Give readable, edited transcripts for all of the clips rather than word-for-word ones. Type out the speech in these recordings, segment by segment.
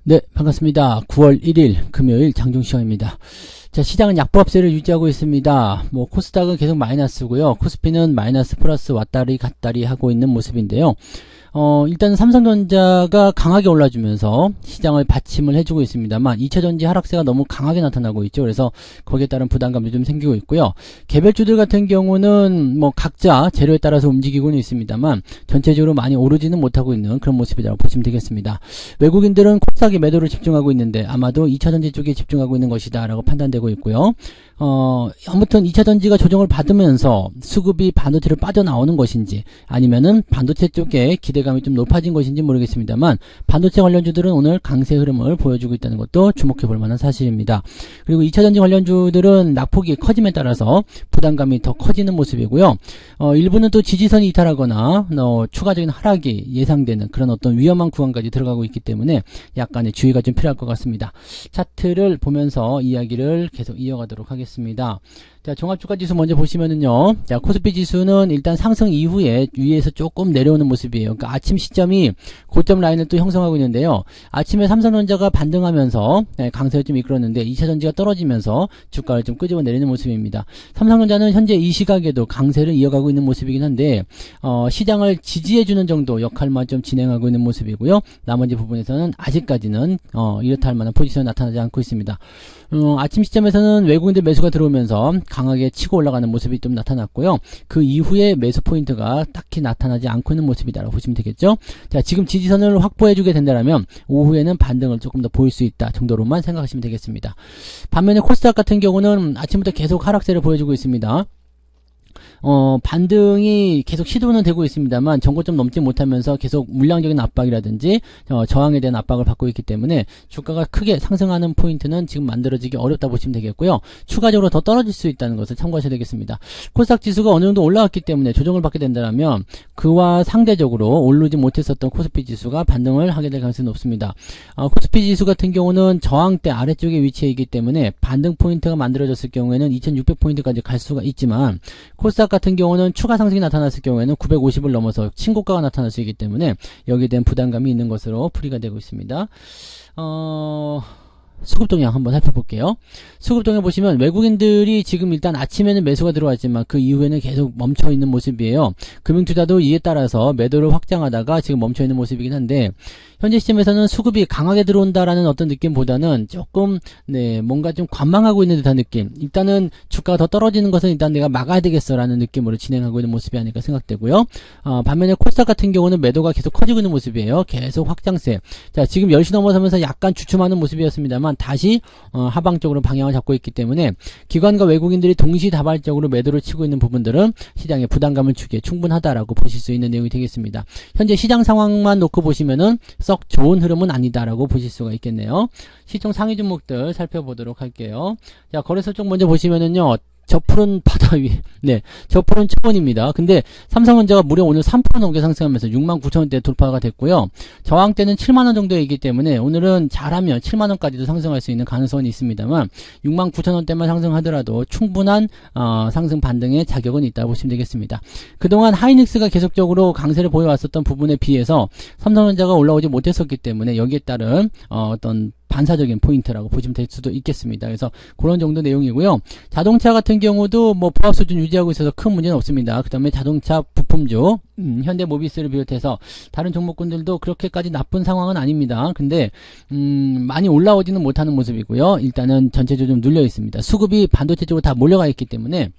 네, 반갑습니다. 9월 1일 금요일 장중시황입니다. 자, 시장은 약보합세를 유지하고 있습니다. 코스닥은 계속 마이너스고요. 코스피는 마이너스 플러스 왔다리 갔다리 하고 있는 모습인데요. 일단 삼성전자가 강하게 올라주면서 시장을 받침을 해주고 있습니다만 2차전지 하락세가 너무 강하게 나타나고 있죠. 그래서 거기에 따른 부담감도 좀 생기고 있고요. 개별주들 같은 경우는 각자 재료에 따라서 움직이고는 있습니다만 전체적으로 많이 오르지는 못하고 있는 그런 모습이라고 보시면 되겠습니다. 외국인들은 코스닥에 매도를 집중하고 있는데 아마도 2차전지 쪽에 집중하고 있는 것이다 라고 판단되고 있고요. 아무튼 2차전지가 조정을 받으면서 수급이 반도체로 빠져나오는 것인지 아니면은 반도체 쪽에 기대감이 좀 높아진 것인지 모르겠습니다만 반도체 관련주들은 오늘 강세 흐름을 보여주고 있다는 것도 주목해 볼 만한 사실입니다. 그리고 2차전지 관련주들은 낙폭이 커짐에 따라서 부담감이 더 커지는 모습이고요. 일부는 또 지지선이 이탈하거나 추가적인 하락이 예상되는 그런 어떤 위험한 구간까지 들어가고 있기 때문에 약간의 주의가 좀 필요할 것 같습니다. 차트를 보면서 이야기를 계속 이어가도록 하겠습니다. 자, 종합주가지수 먼저 보시면은요. 자, 코스피 지수는 일단 상승 이후에 위에서 조금 내려오는 모습이에요. 그러니까 아침 시점이 고점 라인을 또 형성하고 있는데요. 아침에 삼성전자가 반등하면서 강세를 좀 이끌었는데 2차전지가 떨어지면서 주가를 좀 끄집어 내리는 모습입니다. 삼성전자는 현재 이 시각에도 강세를 이어가고 있는 모습이긴 한데 시장을 지지해주는 정도 역할만 좀 진행하고 있는 모습이고요. 나머지 부분에서는 아직까지는 이렇다 할 만한 포지션이 나타나지 않고 있습니다. 아침 시점에서는 외국인들 매수가 들어오면서 강하게 치고 올라가는 모습이 좀 나타났고요. 그 이후에 매수 포인트가 딱히 나타나지 않고 있는 모습이다라고 보시면 되겠죠. 자, 지금 지지선을 확보해주게 된다면 오후에는 반등을 조금 더 보일 수 있다 정도로만 생각하시면 되겠습니다. 반면에 코스닥 같은 경우는 아침부터 계속 하락세를 보여주고 있습니다. 반등이 계속 시도는 되고 있습니다만 전고점 넘지 못하면서 계속 물량적인 압박이라든지 저항에 대한 압박을 받고 있기 때문에 주가가 크게 상승하는 포인트는 지금 만들어지기 어렵다 보시면 되겠고요. 추가적으로 더 떨어질 수 있다는 것을 참고하셔야 되겠습니다. 코스닥 지수가 어느 정도 올라왔기 때문에 조정을 받게 된다면 그와 상대적으로 오르지 못했었던 코스피 지수가 반등을 하게 될 가능성이 높습니다. 코스피 지수 같은 경우는 저항대 아래쪽에 위치해 있기 때문에 반등 포인트가 만들어졌을 경우에는 2600포인트까지 갈 수가 있지만 코스닥 같은 경우는 추가 상승이 나타났을 경우에는 950을 넘어서 신고가가 나타날 수 있기 때문에 여기에 대한 부담감이 있는 것으로 풀이가 되고 있습니다. 수급 동향 한번 살펴볼게요. 수급 동향 보시면 외국인들이 지금 일단 아침에는 매수가 들어왔지만 그 이후에는 계속 멈춰있는 모습이에요. 금융투자도 이에 따라서 매도를 확장하다가 지금 멈춰있는 모습이긴 한데 현재 시점에서는 수급이 강하게 들어온다라는 어떤 느낌보다는 조금 뭔가 좀 관망하고 있는 듯한 느낌. 일단은 주가가 더 떨어지는 것은 일단 내가 막아야 되겠어라는 느낌으로 진행하고 있는 모습이 아닐까 생각되고요. 반면에 코스닥 같은 경우는 매도가 계속 커지고 있는 모습이에요. 계속 확장세. 자, 지금 10시 넘어서면서 약간 주춤하는 모습이었습니다만 다시 하방 쪽으로 방향을 잡고 있기 때문에 기관과 외국인들이 동시다발적으로 매도를 치고 있는 부분들은 시장에 부담감을 주기에 충분하다라고 보실 수 있는 내용이 되겠습니다. 현재 시장 상황만 놓고 보시면은 썩 좋은 흐름은 아니다라고 보실 수가 있겠네요. 시총 상위 종목들 살펴보도록 할게요. 자, 거래소 쪽 먼저 보시면은요. 저 푸른 바다 위에, 저 푸른 초원입니다. 근데 삼성전자가 무려 오늘 3% 넘게 상승하면서 69,000원대 돌파가 됐고요. 저항대는 7만원 정도이기 때문에 오늘은 잘하면 7만원까지도 상승할 수 있는 가능성이 있습니다만 69,000원대만 상승하더라도 충분한 상승 반등의 자격은 있다고 보시면 되겠습니다. 그동안 하이닉스가 계속적으로 강세를 보여왔었던 부분에 비해서 삼성전자가 올라오지 못했었기 때문에 여기에 따른 어떤 반사적인 포인트라고 보시면 될 수도 있겠습니다. 그래서 그런 정도 내용이고요. 자동차 같은 경우도 보합 수준 유지하고 있어서 큰 문제는 없습니다. 그 다음에 자동차 부품주 현대모비스를 비롯해서 다른 종목군들도 그렇게까지 나쁜 상황은 아닙니다. 근데 많이 올라오지는 못하는 모습이고요. 일단은 전체적으로 좀 눌려 있습니다. 수급이 반도체 쪽으로 다 몰려가 있기 때문에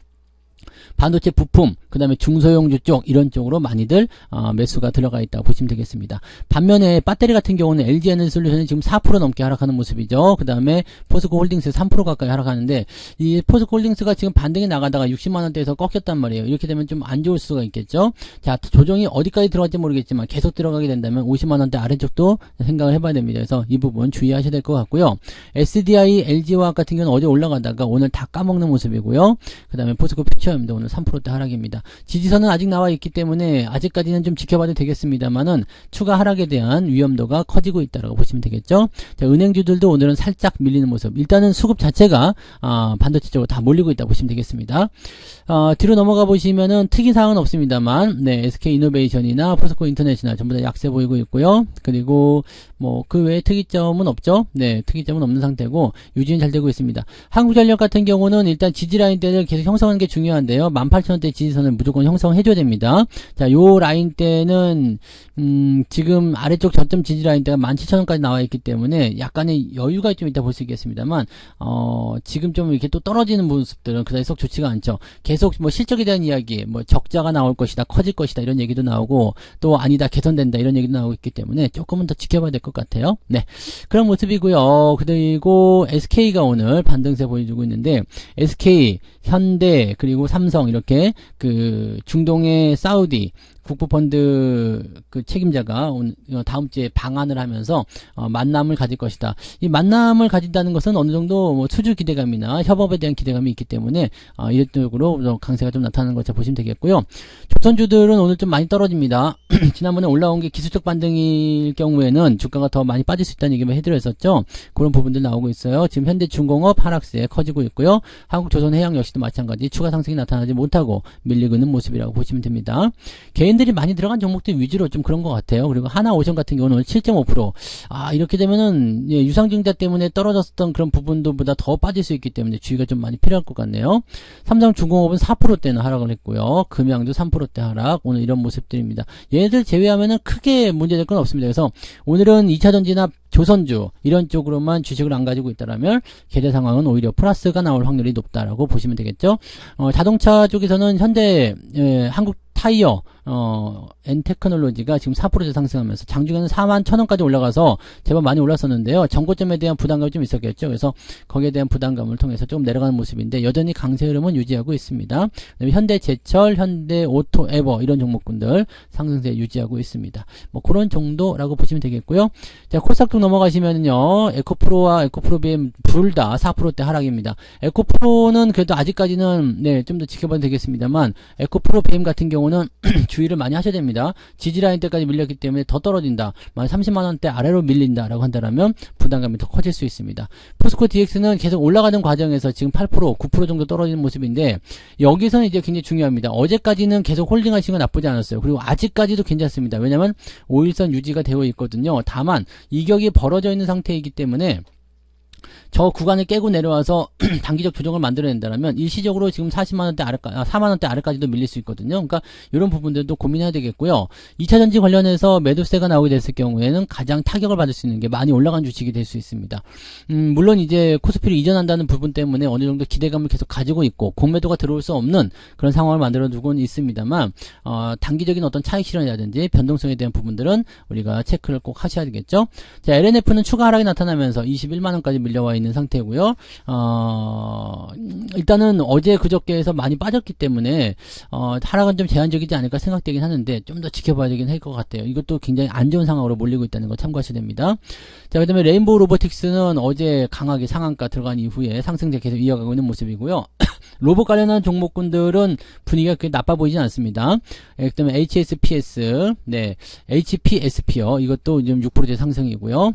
반도체 부품, 그 다음에 중소형주 쪽 이런 쪽으로 많이들 매수가 들어가 있다고 보시면 되겠습니다. 반면에 배터리 같은 경우는 LG에너지솔루션이 지금 4% 넘게 하락하는 모습이죠. 그 다음에 포스코홀딩스 3% 가까이 하락하는데 이 포스코홀딩스가 지금 반등이 나가다가 60만원대에서 꺾였단 말이에요. 이렇게 되면 좀 안 좋을 수가 있겠죠. 자, 조정이 어디까지 들어갈지 모르겠지만 계속 들어가게 된다면 50만원대 아래쪽도 생각을 해봐야 됩니다. 그래서 이 부분 주의하셔야 될 것 같고요. SDI, LG화학 같은 경우는 어제 올라가다가 오늘 다 까먹는 모습이고요. 그 다음에 포스코 퓨처입니다. 있는데 오늘 3%대 하락입니다. 지지선은 아직 나와 있기 때문에 아직까지는 좀 지켜봐도 되겠습니다만은 추가 하락에 대한 위험도가 커지고 있다고 보시면 되겠죠. 자, 은행주들도 오늘은 살짝 밀리는 모습. 일단은 수급 자체가 반도체 쪽으로 다 몰리고 있다고 보시면 되겠습니다. 뒤로 넘어가 보시면은 특이사항은 없습니다만, 네, SK이노베이션이나 포스코 인터내셔널 전부 다 약세 보이고 있고요. 그리고 뭐 그 외에 특이점은 없죠. 네, 특이점은 없는 상태고 유지는 잘 되고 있습니다. 한국전력 같은 경우는 일단 지지라인대를 계속 형성하는 게 중요한데요. 18,000원대 지지선을 무조건 형성해줘야 됩니다. 자, 요 라인대는 지금 아래쪽 저점 지지라인대가 17,000원까지 나와 있기 때문에 약간의 여유가 좀 있다 볼 수 있겠습니다만 지금 좀 이렇게 또 떨어지는 모습들은 그다지 썩 좋지가 않죠. 계속 뭐 실적에 대한 이야기, 뭐 적자가 나올 것이다, 커질 것이다 이런 얘기도 나오고 또 아니다, 개선된다 이런 얘기도 나오고 있기 때문에 조금은 더 지켜봐야 될 것 같아요. 네, 그런 모습이고요. 그리고 SK가 오늘 반등세 보여주고 있는데 SK, 현대 그리고 삼성 이렇게 그 중동의 사우디 국부펀드 그 책임자가 다음 주에 방한을 하면서 만남을 가질 것이다. 이 만남을 가진다는 것은 어느 정도 뭐 수주 기대감이나 협업에 대한 기대감이 있기 때문에 이런 쪽으로 강세가 좀 나타나는 것처럼 보시면 되겠고요. 조선주들은 오늘 좀 많이 떨어집니다. 지난번에 올라온 게 기술적 반등일 경우에는 주가가 더 많이 빠질 수 있다는 얘기만 해드렸었죠. 그런 부분들 나오고 있어요. 지금 현대중공업 하락세 커지고 있고요. 한국조선해양 역시도 마찬가지 추가 상승이 나타나지 못하고 밀리고 있는 모습이라고 보시면 됩니다. 개인들이 많이 들어간 종목들 위주로 좀 그런 것 같아요. 그리고 하나오션 같은 경우는 7.5%. 이렇게 되면은 유상증자 때문에 떨어졌었던 그런 부분들보다 더 빠질 수 있기 때문에 주의가 좀 많이 필요할 것 같네요. 삼성중공업은 4%대는 하락을 했고요. 금양도 3%대 하락. 오늘 이런 모습들입니다. 얘네들 제외하면은 크게 문제될 건 없습니다. 그래서 오늘은 2차전지나 조선주 이런 쪽으로만 주식을 안 가지고 있다라면 계좌 상황은 오히려 플러스가 나올 확률이 높다라고 보시면 되겠죠. 자동차 쪽에서는 현대 한국 타이어 엔테크놀로지가 지금 4% 상승하면서 장중에는 41,000원까지 올라가서 제법 많이 올랐었는데요. 정고점에 대한 부담감이 좀 있었겠죠. 그래서 거기에 대한 부담감을 통해서 조금 내려가는 모습인데 여전히 강세 흐름은 유지하고 있습니다. 현대제철, 현대오토에버 이런 종목군들 상승세 유지하고 있습니다. 뭐 그런 정도라고 보시면 되겠고요. 자, 코스닥 쪽 넘어가시면요. 에코프로와 에코프로비엠 둘 다 4%대 하락입니다. 에코프로는 그래도 아직까지는 좀 더 지켜봐도 되겠습니다만 에코프로비엠 같은 경우는 주의를 많이 하셔야 됩니다. 지지라인 때까지 밀렸기 때문에 더 떨어진다. 만약 30만원대 아래로 밀린다라고 한다면 부담감이 더 커질 수 있습니다. 포스코 DX는 계속 올라가는 과정에서 지금 8%, 9% 정도 떨어지는 모습인데 여기서는 이제 굉장히 중요합니다. 어제까지는 계속 홀딩 하시는 건 나쁘지 않았어요. 그리고 아직까지도 괜찮습니다. 왜냐면 5일선 유지가 되어 있거든요. 다만 이격이 벌어져 있는 상태이기 때문에 저 구간을 깨고 내려와서 단기적 조정을 만들어낸다면 일시적으로 지금 40만원대 아래까지, 4만원대 아래까지도 밀릴 수 있거든요. 그러니까 이런 부분들도 고민해야 되겠고요. 2차전지 관련해서 매도세가 나오게 됐을 경우에는 가장 타격을 받을 수 있는 게 많이 올라간 주식이 될 수 있습니다. 물론 이제 코스피를 이전한다는 부분 때문에 어느 정도 기대감을 계속 가지고 있고 공매도가 들어올 수 없는 그런 상황을 만들어 두고는 있습니다만 단기적인 어떤 차익 실현이라든지 변동성에 대한 부분들은 우리가 체크를 꼭 하셔야 되겠죠. 자, LNF는 추가 하락이 나타나면서 21만원까지 밀려와 있는 상태고요. 일단은 어제 그저께에서 많이 빠졌기 때문에 하락은 좀 제한적이지 않을까 생각되긴 하는데 좀 더 지켜봐야 되긴 할 것 같아요. 이것도 굉장히 안 좋은 상황으로 몰리고 있다는 거 참고하셔야 됩니다. 자, 그 다음에 레인보우 로보틱스는 어제 강하게 상한가 들어간 이후에 상승세 계속 이어가고 있는 모습이고요. 로봇 관련한 종목군들은 분위기가 그렇게 나빠 보이진 않습니다. 그 다음에 HSPS, HPSP요. 이것도 지금 6%대 상승이고요.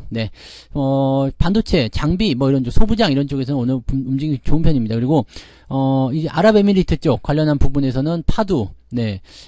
반도체, 장비, 뭐 이런 쪽, 소부장 이런 쪽에서는 오늘 움직임이 좋은 편입니다. 그리고, 이제 아랍에미리트 쪽 관련한 부분에서는 파두,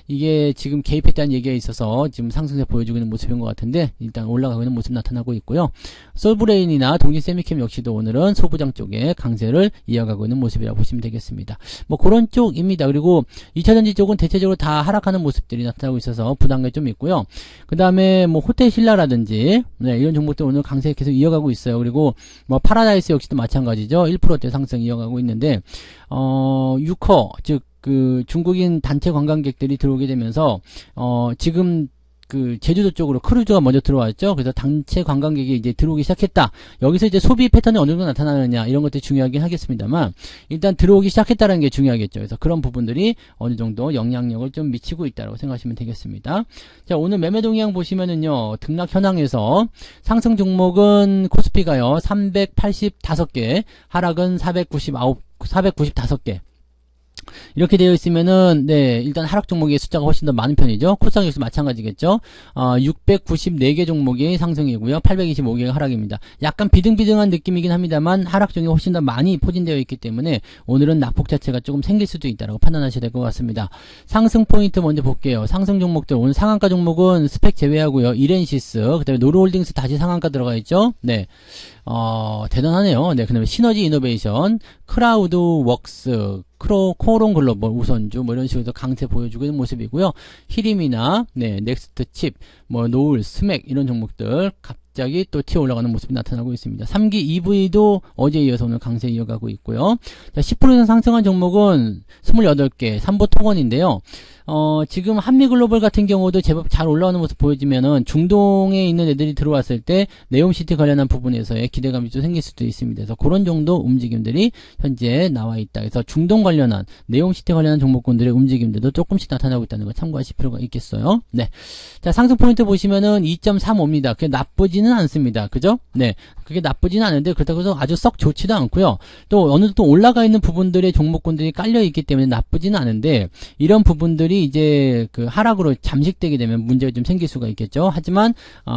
이게 지금 개입했다는 얘기가 있어서 지금 상승세 보여주고 있는 모습인 것 같은데 일단 올라가고 있는 모습 나타나고 있고요. 솔브레인이나 동진세미캠 역시도 오늘은 소부장 쪽에 강세를 이어가고 있는 모습이라고 보시면 되겠습니다. 뭐 그런 쪽입니다. 그리고 2차전지 쪽은 대체적으로 다 하락하는 모습들이 나타나고 있어서 부담감이 좀 있고요. 그 다음에 뭐 호텔신라라든지 이런 종목들 오늘 강세 계속 이어가고 있어요. 그리고 뭐 파라다이스 역시도 마찬가지죠. 1%대 상승 이어가고 있는데 유커 즉 그 중국인 단체 관광객들이 들어오게 되면서 지금 그 제주도 쪽으로 크루즈가 먼저 들어왔죠. 그래서 단체 관광객이 이제 들어오기 시작했다. 여기서 이제 소비 패턴이 어느 정도 나타나느냐 이런 것들이 중요하긴 하겠습니다만 일단 들어오기 시작했다는 게 중요하겠죠. 그래서 그런 부분들이 어느 정도 영향력을 좀 미치고 있다고 생각하시면 되겠습니다. 자, 오늘 매매 동향 보시면은요. 등락 현황에서 상승 종목은 코스피가요. 385개, 하락은 495개. 이렇게 되어 있으면은, 네, 일단 하락 종목의 숫자가 훨씬 더 많은 편이죠. 코스닥 역시 마찬가지겠죠. 694개 종목이 상승이고요. 825개가 하락입니다. 약간 비등비등한 느낌이긴 합니다만, 하락 종목이 훨씬 더 많이 포진되어 있기 때문에, 오늘은 낙폭 자체가 조금 생길 수도 있다라고 판단하셔야 될 것 같습니다. 상승 포인트 먼저 볼게요. 상승 종목들, 오늘 상한가 종목은 스펙 제외하고요. 이렌시스, 그 다음에 노르홀딩스 다시 상한가 들어가 있죠. 네. 대단하네요. 네, 그 다음에 시너지 이노베이션, 크라우드 웍스, 코론 글로벌, 우선주, 뭐 이런 식으로 강세 보여주고 있는 모습이고요. 히림이나, 네, 넥스트 칩, 뭐, 노을, 스맥, 이런 종목들, 갑자기 또 튀어 올라가는 모습이 나타나고 있습니다. 3기 EV도 어제 이어서 오늘 강세 이어가고 있고요. 자, 10% 이상 상승한 종목은 28개, 삼보 토건인데요. 지금 한미글로벌 같은 경우도 제법 잘 올라오는 모습 보여지면은 중동에 있는 애들이 들어왔을 때 네옴시티 관련한 부분에서의 기대감이 좀 생길 수도 있습니다. 그래서 그런 정도 움직임들이 현재 나와 있다. 그래서 중동 관련한 네옴시티 관련한 종목군들의 움직임들도 조금씩 나타나고 있다는 걸 참고하실 필요가 있겠어요. 네. 자, 상승 포인트 보시면은 2.35입니다. 그게 나쁘지는 않습니다. 그죠? 네. 그게 나쁘지는 않은데 그렇다고 해서 아주 썩 좋지도 않고요. 또 어느 정도 올라가 있는 부분들의 종목군들이 깔려 있기 때문에 나쁘지는 않은데 이런 부분들이 이제 그 하락으로 잠식되게 되면 문제가 좀 생길 수가 있겠죠. 하지만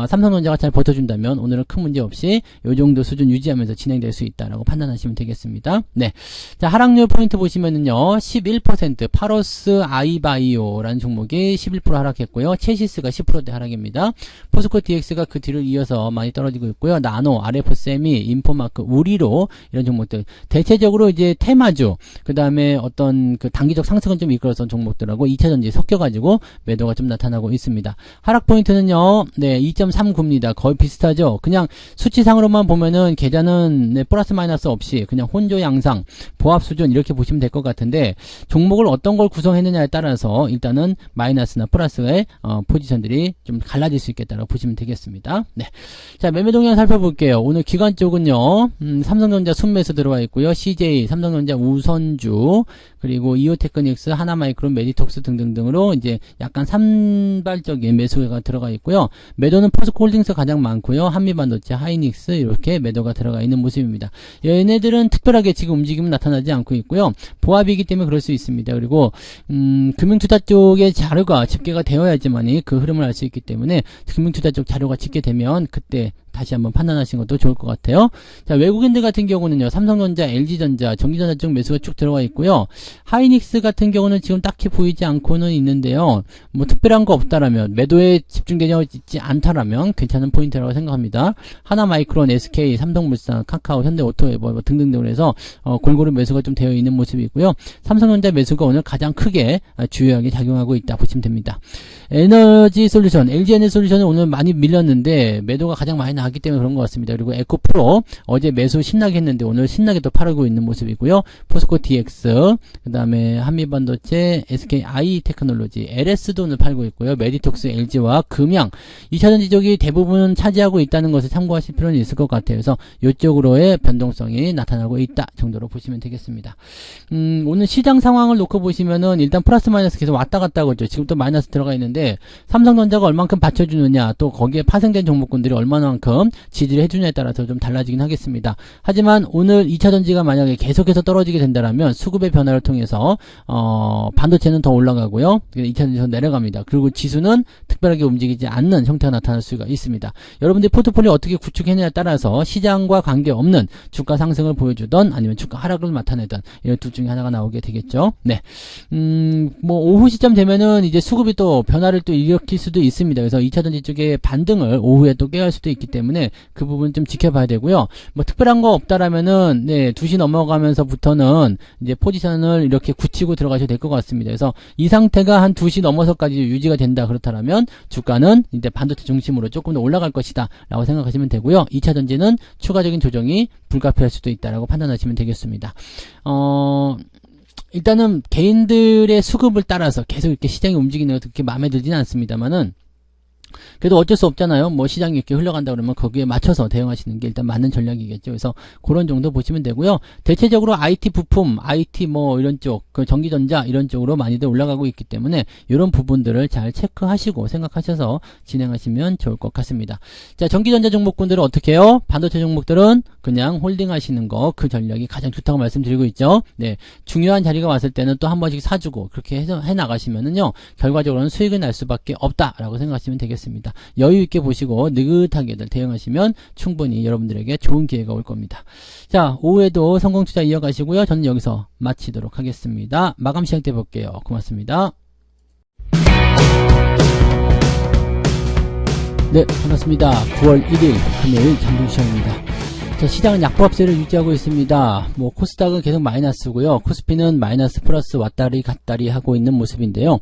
삼성전자가 잘 버텨준다면 오늘은 큰 문제 없이 이 정도 수준 유지하면서 진행될 수 있다라고 판단하시면 되겠습니다. 네, 자 하락률 포인트 보시면은요 11% 파로스 아이바이오라는 종목이 11% 하락했고요. 체시스가 10%대 하락입니다. 포스코 DX가 그 뒤를 이어서 많이 떨어지고 있고요. 나노, RF 세미, 인포마크, 우리로 이런 종목들 대체적으로 이제 테마주 그 다음에 어떤 그 단기적 상승은 좀 이끌어서 종목들하고 2차전지 섞여가지고 매도가 좀 나타나고 있습니다. 하락 포인트는요, 네, 2.39입니다. 거의 비슷하죠. 그냥 수치상으로만 보면은 계좌는 네, 플러스 마이너스 없이 그냥 혼조 양상, 보합 수준 이렇게 보시면 될 것 같은데 종목을 어떤 걸 구성했느냐에 따라서 일단은 마이너스나 플러스의 포지션들이 좀 갈라질 수 있겠다라고 보시면 되겠습니다. 네, 자 매매 동향 살펴볼게요. 오늘 기관 쪽은요, 삼성전자 순매수 들어와 있고요, CJ, 삼성전자 우선주 그리고 이오테크닉스, 하나마이크론, 메디톡스 등등등으로 이제 약간 산발적인 매수가 들어가 있고요. 매도는 포스코홀딩스 가장 많고요. 한미반도체, 하이닉스 이렇게 매도가 들어가 있는 모습입니다. 얘네들은 특별하게 지금 움직임은 나타나지 않고 있고요. 보합이기 때문에 그럴 수 있습니다. 그리고 금융투자 쪽의 자료가 집계가 되어야지만이 그 흐름을 알 수 있기 때문에 금융투자 쪽 자료가 집계되면 그때 다시 한번 판단하시는 것도 좋을 것 같아요. 자, 외국인들 같은 경우는요, 삼성전자, LG전자, 전기전자 쪽 매수가 쭉 들어가 있고요. 하이닉스 같은 경우는 지금 딱히 보이지 않고는 있는데요. 뭐 특별한 거 없다라면, 매도에 집중되어 있지 않다라면 괜찮은 포인트라고 생각합니다. 하나마이크론, SK, 삼성물산, 카카오, 현대오토웨버 뭐 등등등으로 해서 골고루 매수가 좀 되어 있는 모습이 있고요. 삼성전자 매수가 오늘 가장 크게 주요하게 작용하고 있다 보시면 됩니다. 에너지 솔루션, LG에너지솔루션은 오늘 많이 밀렸는데 매도가 가장 많이 나왔기 때문에 그런 것 같습니다. 그리고 에코프로 어제 매수 신나게 했는데 오늘 신나게 또 팔고 있는 모습이고요. 포스코 DX, 그 다음에 한미반도체, SK 아이테크놀로지, LS도 오늘 팔고 있고요. 메디톡스, LG와 금양, 2차전지 쪽이 대부분 차지하고 있다는 것을 참고하실 필요는 있을 것 같아요. 그래서 이쪽으로의 변동성이 나타나고 있다 정도로 보시면 되겠습니다. 오늘 시장 상황을 놓고 보시면은 일단 플러스 마이너스 계속 왔다 갔다 하고 있죠. 지금 또 마이너스 들어가 있는데 삼성전자가 얼만큼 받쳐주느냐, 또 거기에 파생된 종목군들이 얼마만큼 지지를 해주냐에 따라서 좀 달라지긴 하겠습니다. 하지만 오늘 2차전지가 만약에 계속해서 떨어지게 된다면 수급의 변화를 통해서 반도체는 더 올라가고요. 2차전지에서 내려갑니다. 그리고 지수는 특별하게 움직이지 않는 형태가 나타날 수가 있습니다. 여러분들이 포트폴리오 어떻게 구축했느냐에 따라서 시장과 관계없는 주가 상승을 보여주던 아니면 주가 하락을 나타내던 이런 둘 중에 하나가 나오게 되겠죠. 네, 뭐 오후 시점 되면은 이제 수급이 또 변화를 또 일으킬 수도 있습니다. 그래서 2차전지 쪽의 반등을 오후에 또 깨할 수도 있기 때문에 그 부분 좀 지켜봐야 되고요. 뭐 특별한 거 없다라면은 네, 2시 넘어가면서부터는 이제 포지션을 이렇게 굳히고 들어가셔도 될 것 같습니다. 그래서 이 상태가 한 2시 넘어서까지 유지가 된다 그렇다면 주가는 이제 반도체 중심으로 조금 더 올라갈 것이다 라고 생각하시면 되고요. 2차전지는 추가적인 조정이 불가피할 수도 있다라고 판단하시면 되겠습니다. 일단은 개인들의 수급을 따라서 계속 이렇게 시장이 움직이는 것도 그렇게 마음에 들지는 않습니다만은 그래도 어쩔 수 없잖아요. 뭐 시장이 이렇게 흘러간다 그러면 거기에 맞춰서 대응하시는 게 일단 맞는 전략이겠죠. 그래서 그런 정도 보시면 되고요. 대체적으로 IT 부품, IT 뭐 이런 쪽, 그 전기전자 이런 쪽으로 많이들 올라가고 있기 때문에 이런 부분들을 잘 체크하시고 생각하셔서 진행하시면 좋을 것 같습니다. 자, 전기전자 종목군들은 어떻게 해요? 반도체 종목들은 그냥 홀딩하시는 거, 그 전략이 가장 좋다고 말씀드리고 있죠. 네, 중요한 자리가 왔을 때는 또 한 번씩 사주고 그렇게 해서 해나가시면은요, 결과적으로는 수익을 날 수밖에 없다라고 생각하시면 되겠습니다. 여유 있게 보시고 느긋하게들 대응하시면 충분히 여러분들에게 좋은 기회가 올 겁니다. 자, 오후에도 성공 투자 이어가시고요. 저는 여기서 마치도록 하겠습니다. 마감 시간 때 볼게요. 고맙습니다. 네, 반갑습니다. 9월 1일 금요일 장중 시간입니다. 자, 시장은 약보합세를 유지하고 있습니다. 뭐 코스닥은 계속 마이너스고요. 코스피는 마이너스 플러스 왔다리 갔다리 하고 있는 모습인데요.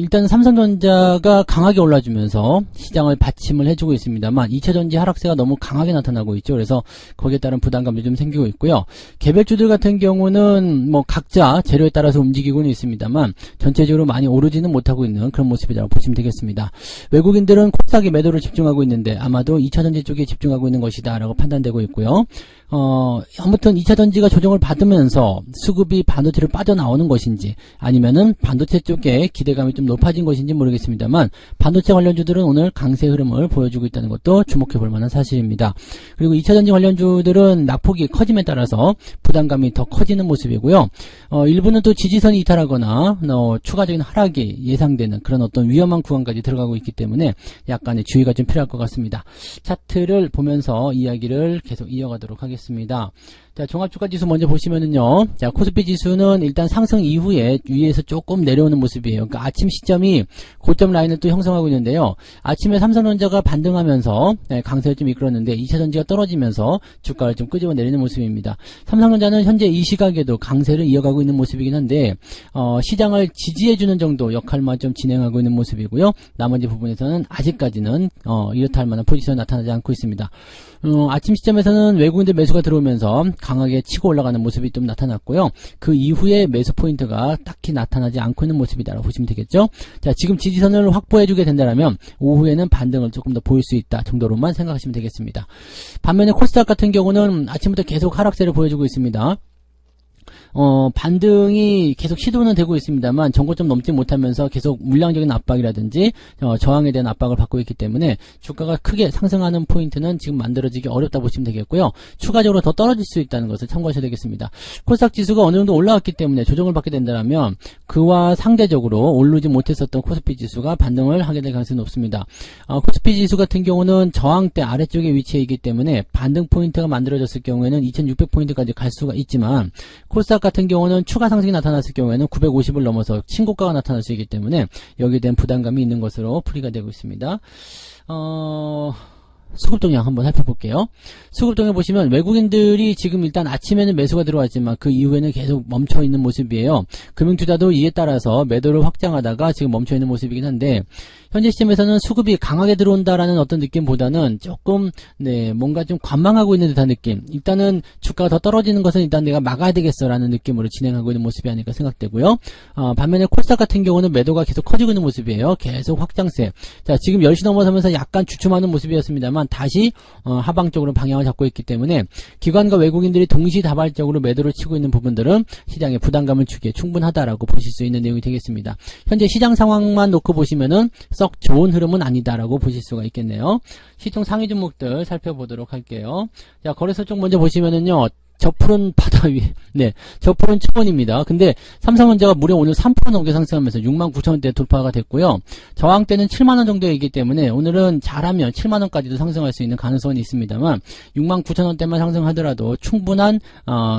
일단 삼성전자가 강하게 올라주면서 시장을 받침을 해주고 있습니다만 2차전지 하락세가 너무 강하게 나타나고 있죠. 그래서 거기에 따른 부담감도 좀 생기고 있고요. 개별주들 같은 경우는 뭐 각자 재료에 따라서 움직이고는 있습니다만 전체적으로 많이 오르지는 못하고 있는 그런 모습이라고 보시면 되겠습니다. 외국인들은 코스닥에 매도를 집중하고 있는데 아마도 2차전지 쪽에 집중하고 있는 것이다 라고 판단되고 있고요. 아무튼 2차전지가 조정을 받으면서 수급이 반도체로 빠져나오는 것인지 아니면은 반도체 쪽에 기대감이 좀 높아진 것인지 모르겠습니다만 반도체 관련주들은 오늘 강세 흐름을 보여주고 있다는 것도 주목해 볼 만한 사실입니다. 그리고 2차전지 관련주들은 낙폭이 커짐에 따라서 부담감이 더 커지는 모습이고요. 일부는 또 지지선이 이탈하거나 추가적인 하락이 예상되는 그런 어떤 위험한 구간까지 들어가고 있기 때문에 약간의 주의가 좀 필요할 것 같습니다. 차트를 보면서 이야기를 계속 이어가도록 하겠습니다. 자, 종합주가지수 먼저 보시면은요. 자, 코스피 지수는 일단 상승 이후에 위에서 조금 내려오는 모습이에요. 그러니까 아침 시점이 고점 라인을 또 형성하고 있는데요. 아침에 삼성전자가 반등하면서 강세를 좀 이끌었는데 2차전지가 떨어지면서 주가를 좀 끄집어 내리는 모습입니다. 삼성전자는 현재 이 시각에도 강세를 이어가고 있는 모습이긴 한데 시장을 지지해주는 정도 역할만 좀 진행하고 있는 모습이고요. 나머지 부분에서는 아직까지는 이렇다 할 만한 포지션이 나타나지 않고 있습니다. 아침 시점에서는 외국인들 매수가 들어오면서 강하게 치고 올라가는 모습이 좀 나타났고요. 그 이후에 매수 포인트가 딱히 나타나지 않고 있는 모습이다라고 보시면 되겠죠. 자, 지금 지지선을 확보해주게 된다면 오후에는 반등을 조금 더 보일 수 있다 정도로만 생각하시면 되겠습니다. 반면에 코스닥 같은 경우는 아침부터 계속 하락세를 보여주고 있습니다. 반등이 계속 시도는 되고 있습니다만 정고점 넘지 못하면서 계속 물량적인 압박이라든지 저항에 대한 압박을 받고 있기 때문에 주가가 크게 상승하는 포인트는 지금 만들어지기 어렵다 보시면 되겠고요. 추가적으로 더 떨어질 수 있다는 것을 참고하셔야 되겠습니다. 코스닥 지수가 어느 정도 올라왔기 때문에 조정을 받게 된다면 그와 상대적으로 오르지 못했었던 코스피 지수가 반등을 하게 될 가능성이 높습니다. 코스피 지수 같은 경우는 저항대 아래쪽에 위치해 있기 때문에 반등 포인트가 만들어졌을 경우에는 2600포인트까지 갈 수가 있지만 코스닥 같은 경우는 추가 상승이 나타났을 경우에는 950을 넘어서 신고가가 나타날 수 있기 때문에 여기에 대한 부담감이 있는 것으로 풀이가 되고 있습니다. 수급 동향 한번 살펴볼게요. 수급 동향 보시면 외국인들이 지금 일단 아침에는 매수가 들어왔지만 그 이후에는 계속 멈춰있는 모습이에요. 금융투자도 이에 따라서 매도를 확장하다가 지금 멈춰있는 모습이긴 한데 현재 시점에서는 수급이 강하게 들어온다라는 어떤 느낌보다는 조금 뭔가 좀 관망하고 있는 듯한 느낌. 일단은 주가가 더 떨어지는 것은 일단 내가 막아야 되겠어라는 느낌으로 진행하고 있는 모습이 아닐까 생각되고요. 반면에 코스닥 같은 경우는 매도가 계속 커지고 있는 모습이에요. 계속 확장세. 자, 지금 10시 넘어서면서 약간 주춤하는 모습이었습니다만 다시 하방 쪽으로 방향을 잡고 있기 때문에 기관과 외국인들이 동시다발적으로 매도를 치고 있는 부분들은 시장에 부담감을 주기에 충분하다라고 보실 수 있는 내용이 되겠습니다. 현재 시장 상황만 놓고 보시면은 썩 좋은 흐름은 아니다라고 보실 수가 있겠네요. 시총 상위 종목들 살펴보도록 할게요. 자, 거래소 쪽 먼저 보시면은요. 저 푸른 바다 위에, 저 푸른 초원입니다. 근데 삼성전자가 무려 오늘 3% 넘게 상승하면서 69,000원대 돌파가 됐고요. 저항대는 7만원 정도이기 때문에 오늘은 잘하면 7만원까지도 상승할 수 있는 가능성이 있습니다만 69,000원대만 상승하더라도 충분한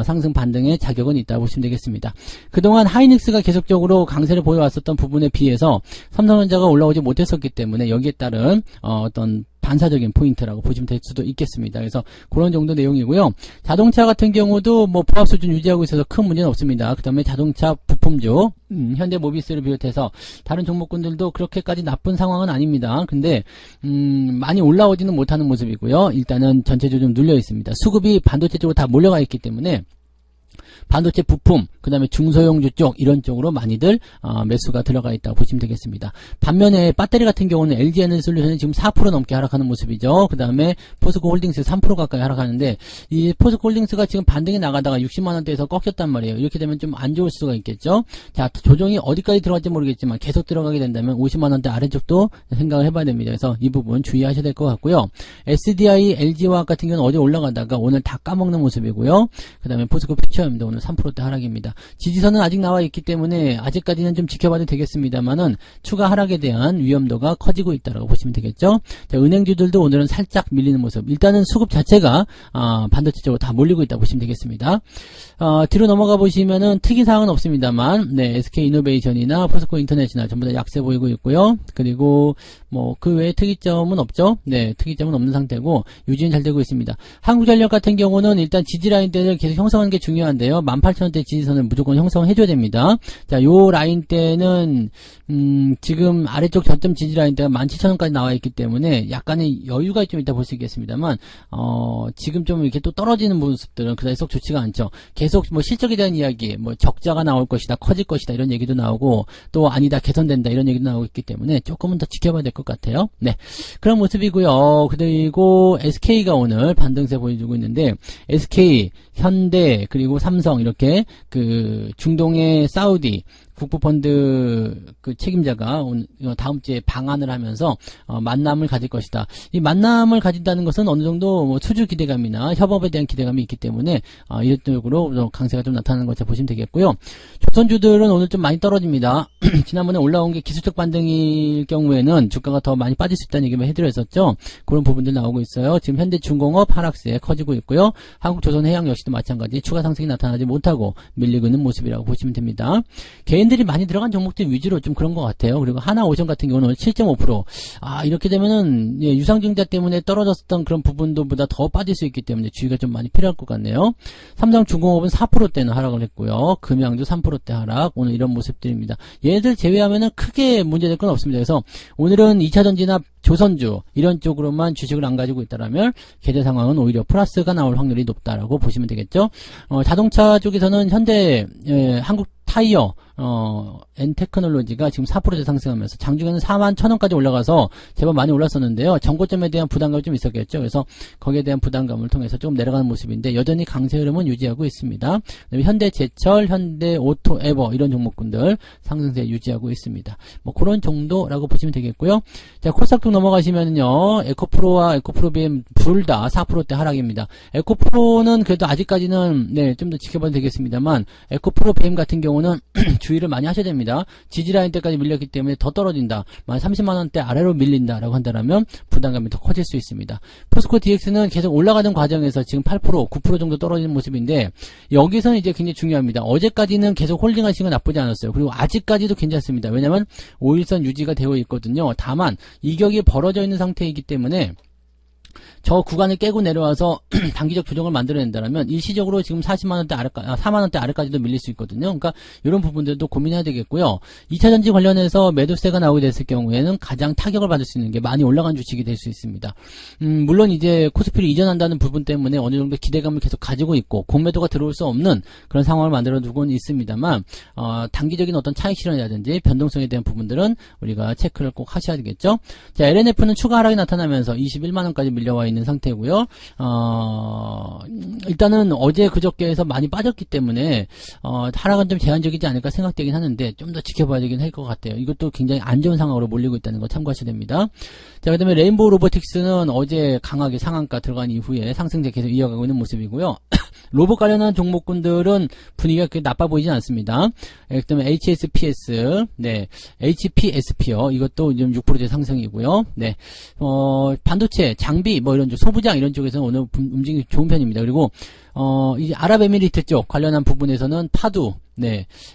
상승 반등의 자격은 있다고 보시면 되겠습니다. 그동안 하이닉스가 계속적으로 강세를 보여왔었던 부분에 비해서 삼성전자가 올라오지 못했었기 때문에 여기에 따른 어떤 반사적인 포인트라고 보시면 될 수도 있겠습니다. 그래서 그런 정도 내용이고요. 자동차 같은 경우도 뭐 부합 수준 유지하고 있어서 큰 문제는 없습니다. 그 다음에 자동차 부품주, 현대모비스를 비롯해서 다른 종목군들도 그렇게까지 나쁜 상황은 아닙니다. 근데 많이 올라오지는 못하는 모습이고요. 일단은 전체적으로 좀 눌려 있습니다. 수급이 반도체 쪽으로 다 몰려가 있기 때문에 반도체 부품, 그 다음에 중소형주 쪽, 이런 쪽으로 많이들 매수가 들어가 있다고 보시면 되겠습니다. 반면에 배터리 같은 경우는 LG에너지솔루션이 지금 4% 넘게 하락하는 모습이죠. 그 다음에 포스코홀딩스 3% 가까이 하락하는데, 이 포스코홀딩스가 지금 반등이 나가다가 60만원대에서 꺾였단 말이에요. 이렇게 되면 좀 안 좋을 수가 있겠죠. 자, 조정이 어디까지 들어갈지 모르겠지만 계속 들어가게 된다면 50만원대 아래쪽도 생각을 해봐야 됩니다. 그래서 이 부분 주의하셔야 될 것 같고요. SDI, LG화학 같은 경우는 어제 올라가다가 오늘 다 까먹는 모습이고요. 그 다음에 포스코 퓨처입니다. 오늘 3%대 하락입니다. 지지선은 아직 나와 있기 때문에 아직까지는 좀 지켜봐도 되겠습니다만은 추가 하락에 대한 위험도가 커지고 있다고 보시면 되겠죠. 자, 은행주들도 오늘은 살짝 밀리는 모습. 일단은 수급 자체가 반도체 쪽으로 다 몰리고 있다고 보시면 되겠습니다. 뒤로 넘어가 보시면은 특이사항은 없습니다만, 네, SK이노베이션이나 포스코 인터넷이나 전부 다 약세 보이고 있고요. 그리고 뭐 그 외에 특이점은 없죠. 네, 특이점은 없는 상태고 유지는 잘 되고 있습니다. 한국전력 같은 경우는 일단 지지라인대를 계속 형성하는 게 중요한데요. 18,000원대 지지선을 무조건 형성해줘야 됩니다. 자, 요 라인대는 지금 아래쪽 저점 지지라인대가 17,000원까지 나와 있기 때문에 약간의 여유가 좀 있다 볼 수 있겠습니다만, 지금 좀 이렇게 또 떨어지는 모습들은 그다지 썩 좋지가 않죠. 계속 뭐 실적에 대한 이야기, 뭐 적자가 나올 것이다, 커질 것이다 이런 얘기도 나오고, 또 아니다, 개선된다 이런 얘기도 나오고 있기 때문에 조금은 더 지켜봐야 될 것 같아요. 네, 그런 모습이고요. 그리고 SK가 오늘 반등세 보여주고 있는데, SK, 현대, 그리고 삼성 이렇게 그 중동의 사우디 국부펀드 그 책임자가 다음 주에 방한을 하면서 만남을 가질 것이다. 이 만남을 가진다는 것은 어느 정도 뭐 수주 기대감이나 협업에 대한 기대감이 있기 때문에 이런 쪽으로 강세가 좀 나타나는 것을 보시면 되겠고요. 조선주들은 오늘 좀 많이 떨어집니다. 지난번에 올라온 게 기술적 반등일 경우에는 주가가 더 많이 빠질 수 있다는 얘기만 해드렸었죠. 그런 부분들 나오고 있어요. 지금 현대중공업 하락세 커지고 있고요. 한국조선해양 역시도 마찬가지 추가 상승이 나타나지 못하고 밀리고 있는 모습이라고 보시면 됩니다. 개인들이 많이 들어간 종목들 위주로 좀 그런 것 같아요. 그리고 하나오션 같은 경우는 7.5%. 이렇게 되면은 유상증자 때문에 떨어졌던 그런 부분들보다 더 빠질 수 있기 때문에 주의가 좀 많이 필요할 것 같네요. 삼성중공업은 4%대는 하락을 했고요. 금양도 3%대 하락. 오늘 이런 모습들입니다. 얘네들 제외하면은 크게 문제될 건 없습니다. 그래서 오늘은 2차전지나 조선주 이런 쪽으로만 주식을 안 가지고 있다라면 계좌 상황은 오히려 플러스가 나올 확률이 높다라고 보시면 되겠죠. 자동차 쪽에서는 현대, 한국 타이어, 엔테크놀로지가 지금 4%대 상승하면서 장중에는 41,000원까지 올라가서 제법 많이 올랐었는데요. 정고점에 대한 부담감이 좀 있었겠죠. 그래서 거기에 대한 부담감을 통해서 조금 내려가는 모습인데 여전히 강세 흐름은 유지하고 있습니다. 현대제철, 현대오토에버 이런 종목군들 상승세 유지하고 있습니다. 뭐 그런 정도라고 보시면 되겠고요. 자, 코스닥 넘어가시면요. 에코프로와 에코프로비엠 둘 다 4%대 하락입니다. 에코프로는 그래도 아직까지는 좀 더 지켜봐도 되겠습니다만 에코프로비엠 같은 경우는 주의를 많이 하셔야 됩니다. 지지라인 때까지 밀렸기 때문에 더 떨어진다. 만 30만원대 아래로 밀린다라고 한다면 부담감이 더 커질 수 있습니다. 포스코 DX는 계속 올라가는 과정에서 지금 8%, 9% 정도 떨어지는 모습인데 여기서는 이제 굉장히 중요합니다. 어제까지는 계속 홀딩하시는 건 나쁘지 않았어요. 그리고 아직까지도 괜찮습니다. 왜냐하면 5일선 유지가 되어 있거든요. 다만 이격이 벌어져 있는 상태이기 때문에 저 구간을 깨고 내려와서 단기적 조정을 만들어낸다면 일시적으로 지금 40만원대 아래까지, 4만원대 아래까지도 밀릴 수 있거든요. 그러니까 이런 부분들도 고민해야 되겠고요. 2차전지 관련해서 매도세가 나오게 됐을 경우에는 가장 타격을 받을 수 있는 게 많이 올라간 주식이 될 수 있습니다. 물론 이제 코스피를 이전한다는 부분 때문에 어느 정도 기대감을 계속 가지고 있고 공매도가 들어올 수 없는 그런 상황을 만들어 두고는 있습니다만 단기적인 어떤 차익 실현이라든지 변동성에 대한 부분들은 우리가 체크를 꼭 하셔야 되겠죠. 자, LNF는 추가 하락이 나타나면서 21만원까지 밀려와 있는 상태고요. 일단은 어제 그저께에서 많이 빠졌기 때문에 하락은 좀 제한적이지 않을까 생각되긴 하는데 좀 더 지켜봐야 되긴 할 것 같아요. 이것도 굉장히 안 좋은 상황으로 몰리고 있다는 거 참고하셔야 됩니다. 자, 그다음에 레인보우 로보틱스는 어제 강하게 상한가 들어간 이후에 상승세 계속 이어가고 있는 모습이고요. 로봇 관련한 종목군들은 분위기가 그렇게 나빠 보이진 않습니다. 그다음에 HSPS, HPSP요. 이것도 좀 6%대 상승이고요. 반도체, 장비, 뭐 이런 쪽, 소부장 이런 쪽에서는 오늘 움직임이 좋은 편입니다. 그리고 이제 아랍에미리트 쪽 관련한 부분에서는 파두,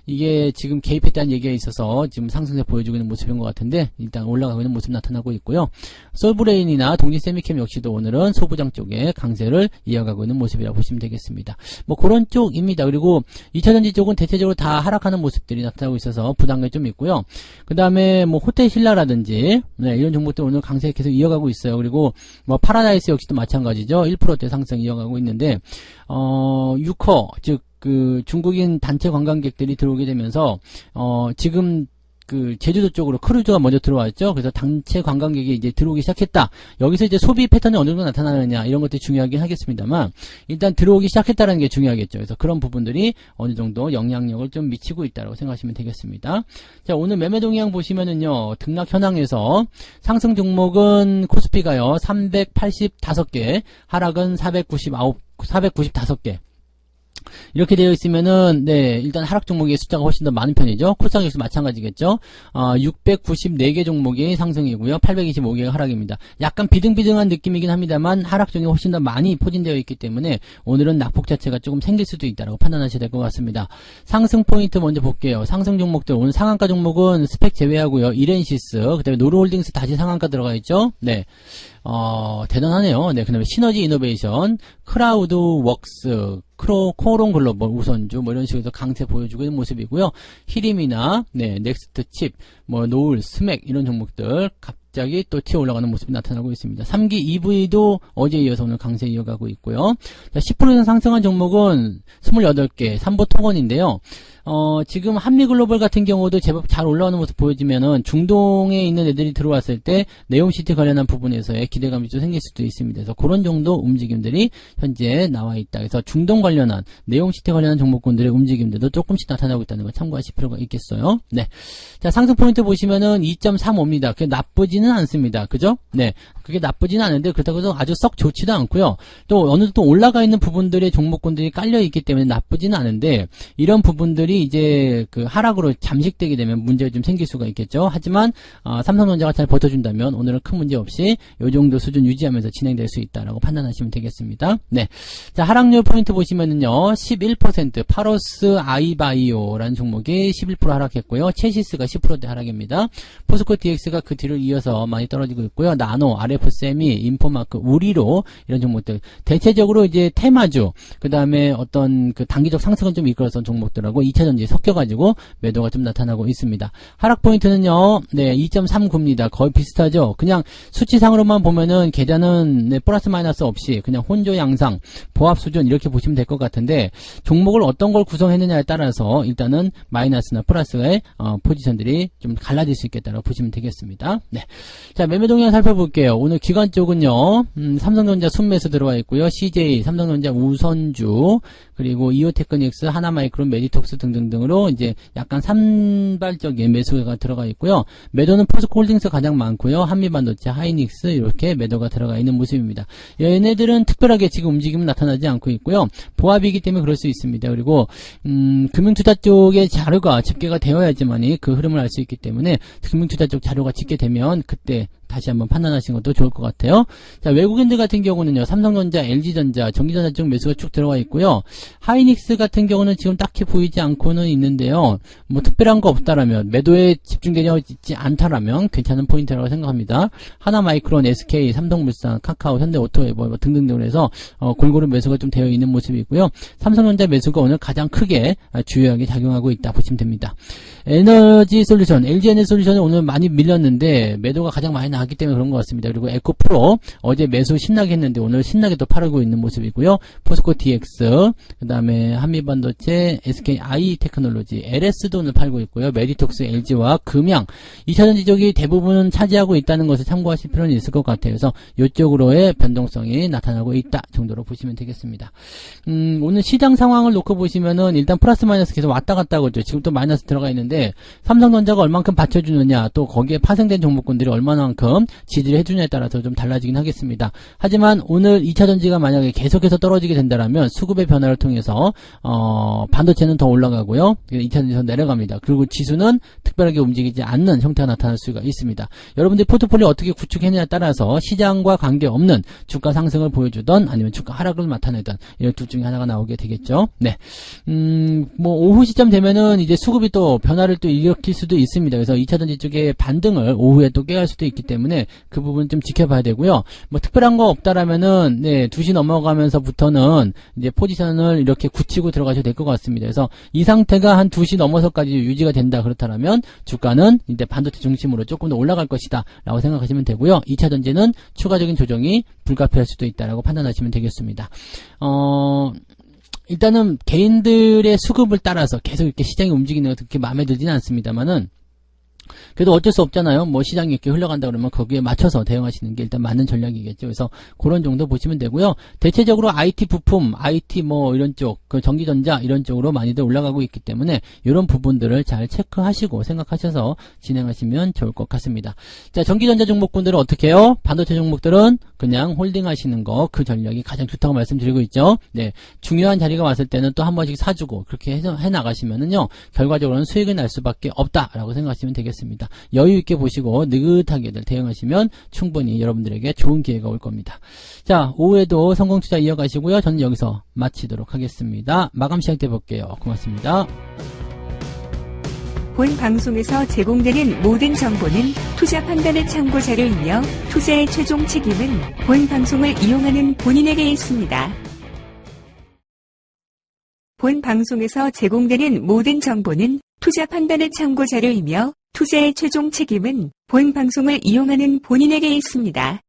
이게 지금 개입했다는 얘기가 있어서 지금 상승세 보여주고 있는 모습인 것 같은데 일단 올라가고 있는 모습 나타나고 있고요. 솔브레인이나 동진세미캠 역시도 오늘은 소부장 쪽에 강세를 이어가고 있는 모습이라고 보시면 되겠습니다. 뭐 그런 쪽입니다. 그리고 2차전지 쪽은 대체적으로 다 하락하는 모습들이 나타나고 있어서 부담감이 좀 있고요. 그 다음에 뭐 호텔 신라라든지 이런 종목들 오늘 강세 계속 이어가고 있어요. 그리고 뭐 파라다이스 역시도 마찬가지죠. 1%대 상승 이어가고 있는데 6호 즉 그 중국인 단체 관광객들이 들어오게 되면서 지금 그 제주도 쪽으로 크루즈가 먼저 들어왔죠. 그래서 단체 관광객이 이제 들어오기 시작했다. 여기서 이제 소비 패턴이 어느 정도 나타나느냐 이런 것들이 중요하긴 하겠습니다만 일단 들어오기 시작했다는 게 중요하겠죠. 그래서 그런 부분들이 어느 정도 영향력을 좀 미치고 있다고 생각하시면 되겠습니다. 자, 오늘 매매 동향 보시면은요. 등락 현황에서 상승 종목은 코스피가요. 385개, 하락은 495개. 이렇게 되어 있으면은, 네, 일단 하락 종목의 숫자가 훨씬 더 많은 편이죠. 코스닥 역시 마찬가지겠죠. 694개 종목이 상승이고요. 825개가 하락입니다. 약간 비등비등한 느낌이긴 합니다만, 하락 종목이 훨씬 더 많이 포진되어 있기 때문에, 오늘은 낙폭 자체가 조금 생길 수도 있다고 판단하셔야 될 것 같습니다. 상승 포인트 먼저 볼게요. 상승 종목들, 오늘 상한가 종목은 스펙 제외하고요. 이렌시스, 그 다음에 노르홀딩스 다시 상한가 들어가 있죠. 네. 대단하네요. 네, 그 다음에 시너지 이노베이션, 크라우드 웍스, 코롱 글로벌 우선주, 뭐 이런 식으로 강세 보여주고 있는 모습이고요. 히림이나, 네, 넥스트 칩, 뭐, 노을, 스맥, 이런 종목들, 갑자기 또 튀어 올라가는 모습이 나타나고 있습니다. 3기 EV도 어제에 이어서 오늘 강세 이어가고 있고요. 자, 10% 이상 상승한 종목은 28개, 삼보 토건인데요. 지금 한미글로벌 같은 경우도 제법 잘 올라오는 모습 보여지면은 중동에 있는 애들이 들어왔을 때 네옴시티 관련한 부분에서의 기대감이 좀 생길 수도 있습니다. 그래서 그런 정도 움직임들이 현재 나와 있다. 그래서 중동 관련한 네옴시티 관련한 종목군들의 움직임들도 조금씩 나타나고 있다는 걸 참고하실 필요가 있겠어요. 네. 자, 상승 포인트 보시면은 2.35입니다. 그게 나쁘지는 않습니다. 그죠? 네. 그게 나쁘지는 않은데 그렇다고 해서 아주 썩 좋지도 않고요. 또 어느 정도 올라가 있는 부분들의 종목군들이 깔려 있기 때문에 나쁘지는 않은데 이런 부분들이 이제 그 하락으로 잠식되게 되면 문제가 좀 생길 수가 있겠죠. 하지만 삼성전자가 잘 버텨준다면 오늘은 큰 문제 없이 이 정도 수준 유지하면서 진행될 수 있다라고 판단하시면 되겠습니다. 네, 자 하락률 포인트 보시면은요 11% 파로스 아이바이오라는 종목이 11% 하락했고요. 체시스가 10%대 하락입니다. 포스코 DX가 그 뒤를 이어서 많이 떨어지고 있고요. 나노, RF 세미, 인포마크, 우리로 이런 종목들 대체적으로 이제 테마주 그 다음에 어떤 그 단기적 상승은 좀 이끌었던 종목들하고 2차전지 섞여가지고 매도가 좀 나타나고 있습니다. 하락 포인트는요, 네, 2.39입니다. 거의 비슷하죠? 그냥 수치상으로만 보면은 계좌는 네, 플러스 마이너스 없이 그냥 혼조 양상, 보합 수준 이렇게 보시면 될 것 같은데 종목을 어떤 걸 구성했느냐에 따라서 일단은 마이너스나 플러스의 포지션들이 좀 갈라질 수 있겠다고 보시면 되겠습니다. 네. 자, 매매 동향 살펴볼게요. 오늘 기관 쪽은요, 삼성전자 순매수 들어와 있고요. CJ, 삼성전자 우선주, 그리고 이오테크닉스, 하나마이크론, 메디톡스 등등등으로 이제 약간 산발적인 매수가 들어가 있고요. 매도는 포스코홀딩스 가장 많고요. 한미반도체, 하이닉스 이렇게 매도가 들어가 있는 모습입니다. 얘네들은 특별하게 지금 움직임은 나타나지 않고 있고요. 보합이기 때문에 그럴 수 있습니다. 그리고 금융투자 쪽의 자료가 집계가 되어야지만이 그 흐름을 알 수 있기 때문에 금융투자 쪽 자료가 집계되면 그때 다시 한번 판단하시는 것도 좋을 것 같아요. 자, 외국인들 같은 경우는요, 삼성전자, LG전자, 전기전자 쪽 매수가 쭉 들어가 있고요. 하이닉스 같은 경우는 지금 딱히 보이지 않고는 있는데요. 뭐 특별한 거 없다라면, 매도에 집중되어 있지 않다라면 괜찮은 포인트라고 생각합니다. 하나마이크론, SK, 삼성물산, 카카오, 현대오토웨버 뭐 등등등으로 해서 골고루 매수가 좀 되어 있는 모습이 있고요. 삼성전자 매수가 오늘 가장 크게 주요하게 작용하고 있다 보시면 됩니다. 에너지솔루션, LG에너지솔루션은 오늘 많이 밀렸는데 매도가 가장 많이 나왔기 때문에 그런 것 같습니다. 그리고 에코프로 어제 매수 신나게 했는데 오늘 신나게 또 팔고 있는 모습이고요. 포스코 DX, 그 다음에 한미반도체, SK 아이테크놀로지, LS도 오늘 팔고 있고요. 메디톡스, LG와 금양, 2차전지 쪽이 대부분 차지하고 있다는 것을 참고하실 필요는 있을 것 같아요. 그래서 이쪽으로의 변동성이 나타나고 있다 정도로 보시면 되겠습니다. 오늘 시장 상황을 놓고 보시면은 일단 플러스 마이너스 계속 왔다 갔다 하고 있죠. 지금 또 마이너스 들어가 있는데 삼성전자가 얼만큼 받쳐주느냐, 또 거기에 파생된 종목군들이 얼마만큼 지지를 해주냐에 따라서 좀 달라지긴 하겠습니다. 하지만 오늘 2차전지가 만약에 계속해서 떨어지게 된다면 수급의 변화를 통해서 반도체는 더 올라가고요. 2차전지에서 내려갑니다. 그리고 지수는 특별하게 움직이지 않는 형태가 나타날 수가 있습니다. 여러분들이 포트폴리오 어떻게 구축했느냐에 따라서 시장과 관계없는 주가 상승을 보여주던 아니면 주가 하락을 나타내던 이런 둘 중에 하나가 나오게 되겠죠. 네. 뭐 오후 시점 되면은 이제 수급이 또 변화를 또 일으킬 수도 있습니다. 그래서 2차전지 쪽의 반등을 오후에 또 깨할 수도 있기 때문에 그 부분 좀 지켜봐야 되고요. 뭐 특별한 거 없다라면은 네, 2시 넘어가면서부터는 이제 포지션을 이렇게 굳히고 들어가셔도 될 것 같습니다. 그래서 이 상태가 한 2시 넘어서까지 유지가 된다 그렇다면 주가는 이제 반도체 중심으로 조금 더 올라갈 것이다 라고 생각하시면 되고요. 2차전지는 추가적인 조정이 불가피할 수도 있다라고 판단하시면 되겠습니다. 일단은 개인들의 수급을 따라서 계속 이렇게 시장이 움직이는 것도 그렇게 마음에 들지는 않습니다만은 그래도 어쩔 수 없잖아요. 뭐 시장이 이렇게 흘러간다 그러면 거기에 맞춰서 대응하시는 게 일단 맞는 전략이겠죠. 그래서 그런 정도 보시면 되고요. 대체적으로 IT 부품, IT 뭐 이런 쪽, 그 전기전자 이런 쪽으로 많이들 올라가고 있기 때문에 이런 부분들을 잘 체크하시고 생각하셔서 진행하시면 좋을 것 같습니다. 자, 전기전자 종목군들은 어떻게 해요? 반도체 종목들은 그냥 홀딩하시는 거, 그 전략이 가장 좋다고 말씀드리고 있죠. 네, 중요한 자리가 왔을 때는 또 한 번씩 사주고 그렇게 해 나가시면은요, 결과적으로는 수익이 날 수밖에 없다라고 생각하시면 되겠습니다. 여유 있게 보시고 느긋하게들 대응하시면 충분히 여러분들에게 좋은 기회가 올 겁니다. 자, 오후에도 성공 투자 이어가시고요. 저는 여기서 마치도록 하겠습니다. 마감 시간 때 볼게요. 고맙습니다. 본 방송에서 제공되는 모든 정보는 투자 판단의 참고 자료이며 투자의 최종 책임은 본 방송을 이용하는 본인에게 있습니다. 본 방송에서 제공되는 모든 정보는 투자 판단의 참고 자료이며 투자의 최종 책임은 본 방송을 이용하는 본인에게 있습니다.